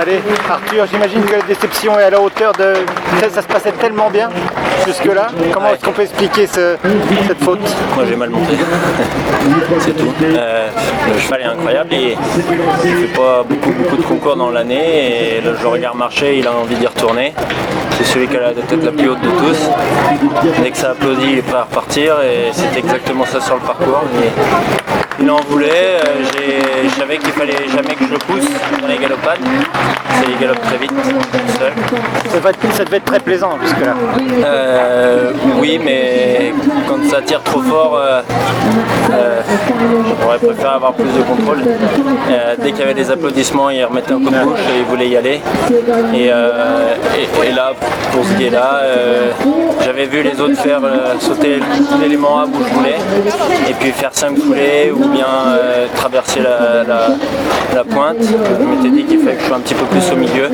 Allez, Arthur, j'imagine que la déception est à la hauteur de... Ça se passait tellement bien jusque-là. Comment est-ce qu'on peut expliquer cette faute? Moi j'ai mal monté, c'est tout. Le cheval est incroyable, il fait pas beaucoup de concours dans l'année et là, je le regarde marcher, il a envie d'y retourner. C'est celui qui a la tête la plus haute de tous. Dès que ça applaudit, il est prêt à repartir et c'est exactement ça sur le parcours. Il en voulait, je savais qu'il fallait jamais que je le pousse dans les galopades. C'est les galopes très vite, seul. Ça devait être très plaisant jusque-là. Oui, mais quand ça tire trop fort, j'aurais préféré avoir plus de contrôle. Dès qu'il y avait des applaudissements, il remettait un coup de bouche et il voulait y aller. Et là, pour ce guet-là, j'avais vu les autres faire sauter l'élément A où je voulais, et puis faire 5 foulées ou bien traverser la pointe. Je m'étais dit qu'il fallait que je sois un petit peu plus au milieu.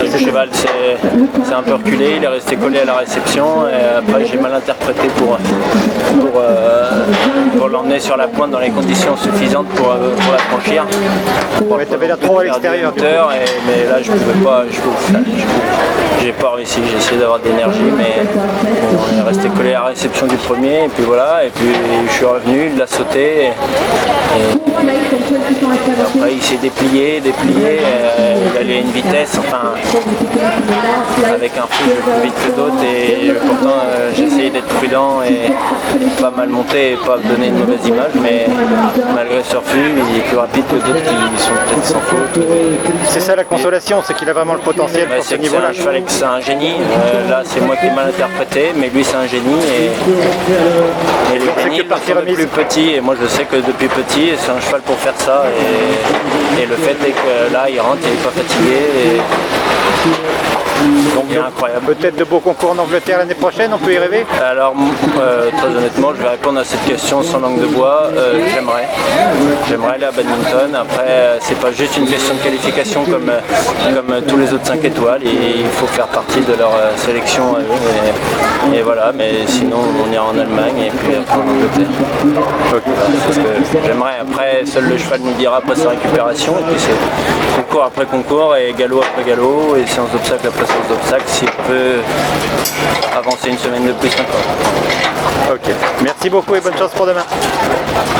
Le cheval s'est un peu reculé, il est resté collé à la réception et après j'ai mal interprété pour l'emmener sur la pointe dans les conditions suffisantes pour la franchir. Mais tu avais l'air trop à l'extérieur. Mais là je pouvais pas, j'ai pas réussi, j'ai essayé d'avoir de l'énergie mais on est resté collé à la réception du premier et puis voilà, et puis je suis revenu, il l'a sauté et après il s'est déplié, il allait à une vitesse, enfin avec un fou plus vite que d'autres et pourtant j'ai essayé d'être prudent et pas mal monter et pas donner une mauvaise image, mais malgré ce refus il est plus rapide que d'autres qui sont peut-être sans faute. C'est ça la consolation, c'est qu'il a vraiment le potentiel pour ce niveau-là. C'est un génie, là c'est moi qui ai mal interprété, mais lui c'est un génie et les génies sont plus petits et moi je sais que depuis petit c'est un cheval pour faire ça et le fait est que là il rentre, il n'est pas fatigué. Donc incroyable. Peut-être de beaux concours en Angleterre l'année prochaine, on peut y rêver? Alors très honnêtement je vais répondre à cette question sans langue de bois. J'aimerais aller à badminton. Après c'est pas juste une question de qualification comme tous les autres 5 étoiles, il faut faire partie de leur sélection et voilà, mais sinon on ira en Allemagne et puis après en Angleterre. C'est ce que j'aimerais. Après seul le cheval nous dira après sa récupération et puis c'est concours après concours et galop après galop et séance d'obstacles après séance d'obstacles s'il peut avancer une semaine de plus encore. Ok, merci beaucoup et bonne chance pour demain.